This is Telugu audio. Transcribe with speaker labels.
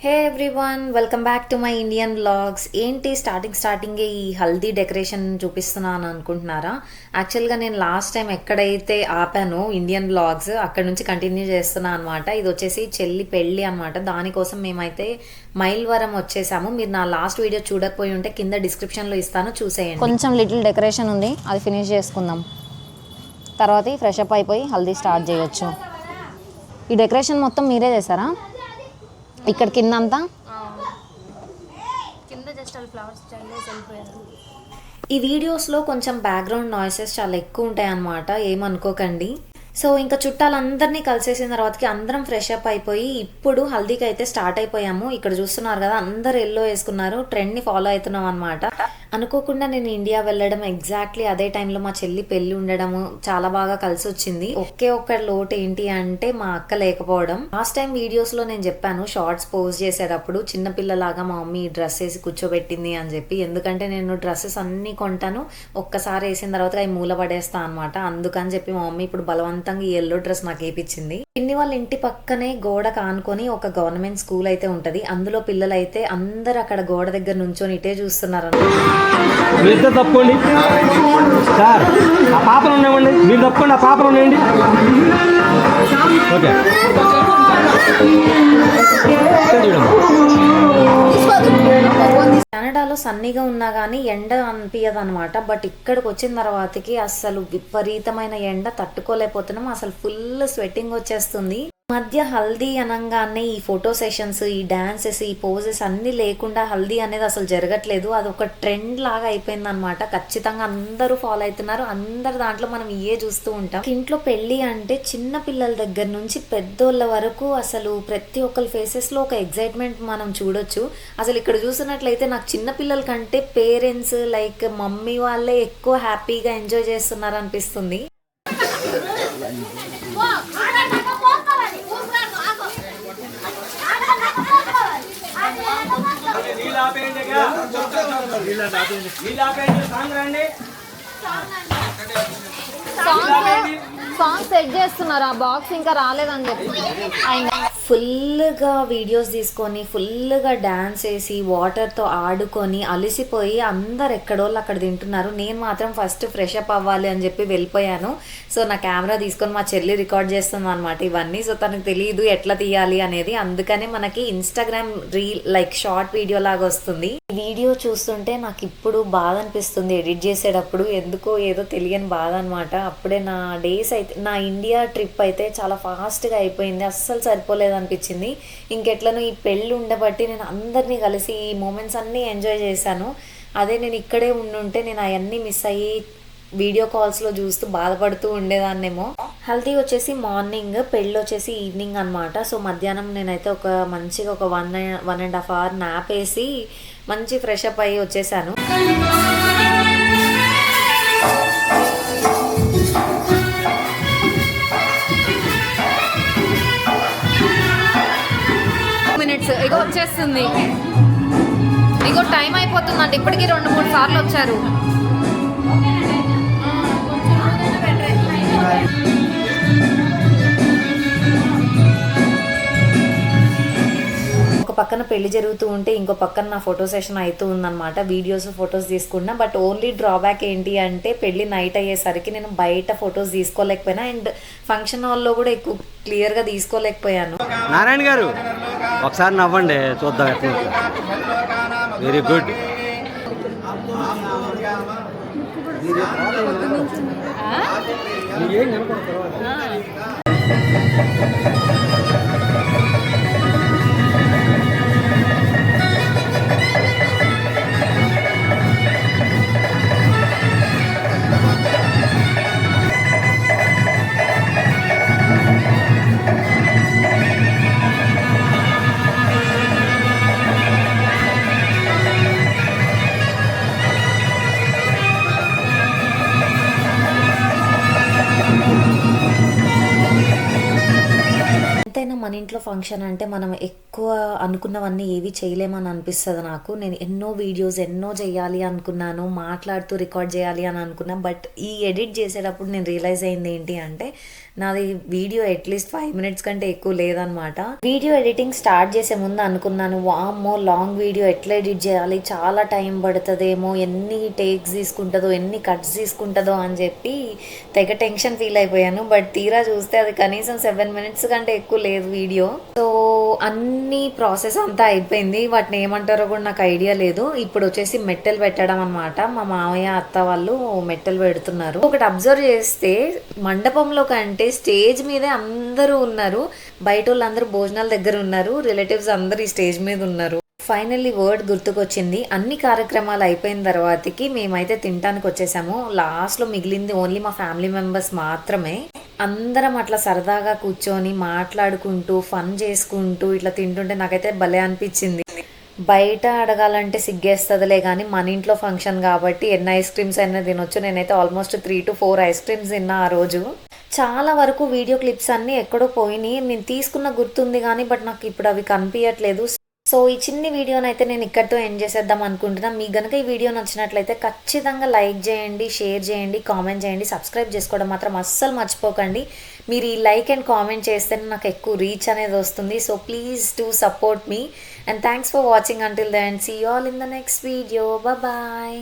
Speaker 1: Hey everyone, welcome back to my Indian vlogs. ఏంటి స్టార్టింగ్ ఈ హల్దీ డెకరేషన్ చూపిస్తున్నాను అనుకుంటున్నారా? యాక్చువల్గా నేను లాస్ట్ టైం ఎక్కడైతే ఆపానో ఇండియన్ వ్లాగ్స్ అక్కడ నుంచి కంటిన్యూ చేస్తున్నాను అనమాట. ఇది వచ్చేసి చెల్లి పెళ్ళి అనమాట. దానికోసం మేమైతే మైల్వరం వచ్చేసాము. మీరు నా లాస్ట్ వీడియో చూడకపోయి ఉంటే కింద డిస్క్రిప్షన్లో ఇస్తాను, చూసేయండి.
Speaker 2: కొంచెం లిటిల్ డెకరేషన్ ఉంది, అది ఫినిష్ చేసుకుందాం. తర్వాత ఫ్రెష్ అప్ అయిపోయి హల్దీ స్టార్ట్ చేయొచ్చు. ఈ డెకరేషన్ మొత్తం మీరే చేశారా? ఇక్కడ కింద అంతా
Speaker 1: ఈ వీడియోస్లో కొంచెం బ్యాక్గ్రౌండ్ నాయిసెస్ చాలా ఎక్కువ ఉంటాయి అన్నమాట, ఏమనుకోకండి. సో ఇంకా చుట్టాలందరినీ కలిసేసిన తర్వాతకి అందరం ఫ్రెష్ అప్ అయిపోయి ఇప్పుడు హల్దీకి అయితే స్టార్ట్ అయిపోయాము. ఇక్కడ చూస్తున్నారు కదా, అందరు ఎల్లో వేసుకున్నారు. ట్రెండ్ని ఫాలో అవుతున్నాం అనమాట. అనుకోకుండా నేను ఇండియా వెళ్ళడం, ఎగ్జాక్ట్లీ అదే టైంలో మా చెల్లి పెళ్లి ఉండడము చాలా బాగా కలిసి వచ్చింది. ఒక్క లోటు ఏంటి అంటే మా అక్క లేకపోవడం. లాస్ట్ టైం వీడియోస్ లో నేను చెప్పాను, షార్ట్స్ పోస్ట్ చేసేటప్పుడు చిన్నపిల్లలాగా మా మమ్మీ డ్రెస్ వేసి కూర్చోబెట్టింది అని చెప్పి. ఎందుకంటే నేను డ్రెస్సెస్ అన్ని కొంటాను, ఒక్కసారి వేసిన తర్వాత అవి మూల పడేస్తా అనమాట. అందుకని చెప్పి మా మమ్మీ ఇప్పుడు బలవంతంగా ఈ ఎల్లో డ్రెస్ నాకు వేయించింది. పిన్ని వాళ్ళ ఇంటి పక్కనే గోడ కానుకొని ఒక గవర్నమెంట్ స్కూల్ అయితే ఉంటది. అందులో పిల్లలు అయితే అందరు అక్కడ గోడ దగ్గర నుంచొని ఇటే చూస్తున్నారు.
Speaker 3: మీరు తప్పుకోండి సార్, ఆ పాపలు ఉన్నామండి, మీరు తప్పుకోండి, ఆ పాపలు ఉన్నాయండి. ఓకే,
Speaker 1: కెనడాలో సన్నీగా ఉన్నా కానీ ఎండ అనిపించదు అనమాట. బట్ ఇక్కడికి వచ్చిన తర్వాతకి అసలు విపరీతమైన ఎండ తట్టుకోలేకపోతున్నాం. అసలు ఫుల్ స్వెట్టింగ్ వచ్చేస్తుంది. మధ్య హల్దీ అనగానే ఈ ఫోటో సెషన్స్, ఈ డాన్సెస్, ఈ పోజెస్ అన్ని లేకుండా హల్దీ అనేది అసలు జరగట్లేదు. అది ఒక ట్రెండ్ లాగా అయిపోయింది అనమాట. ఖచ్చితంగా అందరూ ఫాలో అవుతున్నారు. అందరు దాంట్లో మనం ఇయే చూస్తూ ఉంటాం. ఇంట్లో పెళ్లి అంటే చిన్న పిల్లల దగ్గర నుంచి పెద్దోళ్ళ వరకు అసలు ప్రతి ఒక్కరి ఫేసెస్ లో ఒక ఎగ్జైట్మెంట్ మనం చూడొచ్చు. అసలు ఇక్కడ చూసినట్లయితే నాకు చిన్న పిల్లల కంటే పేరెంట్స్ లైక్ మమ్మీ వాళ్ళే ఎక్కువ హ్యాపీగా ఎంజాయ్ చేస్తున్నారు అనిపిస్తుంది.
Speaker 2: సాంగ్ సెట్ చేస్తున్నారు, ఆ బాక్స్ ఇంకా రాలేదని చెప్పి
Speaker 1: ఫుల్గా వీడియోస్ తీసుకొని ఫుల్గా డాన్స్ వేసి వాటర్తో ఆడుకొని అలసిపోయి అందరు ఎక్కడోళ్ళు అక్కడ తింటున్నారు. నేను మాత్రం ఫస్ట్ ఫ్రెష్ అప్ అవ్వాలి అని చెప్పి వెళ్ళిపోయాను. సో నా కెమెరా తీసుకొని మా చెల్లి రికార్డ్ చేస్తుంది అనమాట ఇవన్నీ. సో తనకు తెలియదు ఎట్లా తీయాలి అనేది. అందుకనే మనకి Instagram reel like short video లాగా వస్తుంది. ఈ వీడియో చూస్తుంటే నాకు ఇప్పుడు బాధ అనిపిస్తుంది ఎడిట్ చేసేటప్పుడు. ఎందుకో ఏదో తెలియని బాధ అనమాట. అప్పుడే నా డేస్ అయితే, నా ఇండియా ట్రిప్ అయితే చాలా ఫాస్ట్గా అయిపోయింది. అస్సలు సరిపోలేదు అనిపించింది. ఇంకెట్లను ఈ పెళ్ళి ఉండబట్టి నేను అందరినీ కలిసి ఈ మూమెంట్స్ అన్నీ ఎంజాయ్ చేశాను. అదే నేను ఇక్కడే ఉండుంటే నేను అవన్నీ మిస్ అయ్యి వీడియో కాల్స్లో చూస్తూ బాధపడుతూ ఉండేదాన్నేమో. హల్దీ వచ్చేసి మార్నింగ్, పెళ్ళి వచ్చేసి ఈవినింగ్ అనమాట. సో మధ్యాహ్నం నేనైతే ఒక మంచిగా ఒక 1.5 అవర్ నాప్ వేసి మంచి ఫ్రెష్ అప్ అయ్యి వచ్చేసాను.
Speaker 2: ఇగో వచ్చేస్తుంది, ఇగో టైం అయిపోతుందండి. ఇప్పటికీ 2-3 సార్లు వచ్చారు.
Speaker 1: ఒక పక్కన పెళ్లి జరుగుతూ ఉంటే ఇంకో పక్కన నా ఫోటో సెషన్ అవుతూ ఉందన్నమాట. వీడియోస్, ఫొటోస్ తీసుకున్నా. బట్ ఓన్లీ డ్రాబ్యాక్ ఏంటి అంటే పెళ్లి నైట్ అయ్యేసరికి నేను బయట ఫొటోస్ తీసుకోలేకపోయినా అండ్ ఫంక్షన్ హాల్లో కూడా ఎక్కువ క్లియర్గా తీసుకోలేకపోయాను.
Speaker 3: నారాయణ గారు ఒకసారి నవ్వండి చూద్దాం ఎట్లా. Very good.
Speaker 1: మన ఇంట్లో ఫంక్షన్ అంటే మనం ఎక్కువ అనుకున్నవన్నీ ఏవి చేయలేమని అనిపిస్తుంది నాకు. నేను ఎన్నో వీడియోస్ ఎన్నో చేయాలి అనుకున్నాను, మాట్లాడుతూ రికార్డ్ చేయాలి అని అనుకున్నా. బట్ ఈ ఎడిట్ చేసేటప్పుడు నేను రియలైజ్ అయింది ఏంటి అంటే నాది వీడియో అట్లీస్ట్ 5 minutes కంటే ఎక్కువ లేదనమాట. వీడియో ఎడిటింగ్ స్టార్ట్ చేసే ముందు అనుకున్నాను, వామ్మో లాంగ్ వీడియో ఎట్లా ఎడిట్ చేయాలి, చాలా టైం పడుతుందేమో, ఎన్ని టేక్స్ తీసుకుంటుందో, ఎన్ని కట్స్ తీసుకుంటుందో అని చెప్పి తెగ టెన్షన్ ఫీల్ అయిపోయాను. బట్ తీరా చూస్తే అది కనీసం 7 minutes కంటే ఎక్కువ లేదు వీడియో. సో అన్ని ప్రాసెస్ అంతా అయిపోయింది. వాటిని ఏమంటారో కూడా నాకు ఐడియా లేదు. ఇప్పుడు వచ్చేసి మెట్టెలు పెట్టడం అనమాట. మా మామయ్య అత్త వాళ్ళు మెట్టెలు పెడుతున్నారు. ఒకటి అబ్జర్వ్ చేస్తే మండపంలో కంటే స్టేజ్ మీదే అందరూ ఉన్నారు. బయట వాళ్ళందరూ భోజనాల దగ్గర ఉన్నారు, రిలేటివ్స్ అందరూ ఈ స్టేజ్ మీద ఉన్నారు. ఫైనల్లీ వర్డ్ గుర్తుకొచ్చింది. అన్ని కార్యక్రమాలు అయిపోయిన తర్వాతకి మేమైతే తినడానికి వచ్చేసాము. లాస్ట్లో మిగిలింది ఓన్లీ మా ఫ్యామిలీ మెంబర్స్ మాత్రమే. అందరం అట్లా సరదాగా కూర్చొని మాట్లాడుకుంటూ ఫన్ చేసుకుంటూ ఇట్లా తింటుంటే నాకైతే భలే అనిపించింది. బయట అడగాలంటే సిగ్గేస్తుందిలే కానీ మన ఇంట్లో ఫంక్షన్ కాబట్టి ఎన్ని ఐస్ క్రీమ్స్ అయినా తినొచ్చు. నేనైతే ఆల్మోస్ట్ 3 to 4 ఐస్ క్రీమ్స్ తిన్నా ఆ రోజు. చాలా వరకు వీడియో క్లిప్స్ అన్నీ ఎక్కడో పోయినాయి. నేను తీసుకున్న గుర్తుంది కానీ బట్ నాకు ఇప్పుడు అవి కనిపించట్లేదు. సో ఈ చిన్ని వీడియోనైతే నేను ఇక్కడితో ఎండ్ చేసేద్దాం అనుకుంటున్నాను. మీకు కనుక ఈ వీడియో నచ్చినట్లయితే ఖచ్చితంగా లైక్ చేయండి, షేర్ చేయండి, కామెంట్ చేయండి, సబ్స్క్రైబ్ చేసుకోవడం మాత్రం అస్సలు మర్చిపోకండి. మీరు ఈ లైక్ అండ్ కామెంట్ చేస్తేనే నాకు ఎక్కువ రీచ్ అనేది వస్తుంది. So please do support me and thanks for watching until then. See you all in the next video. Bye.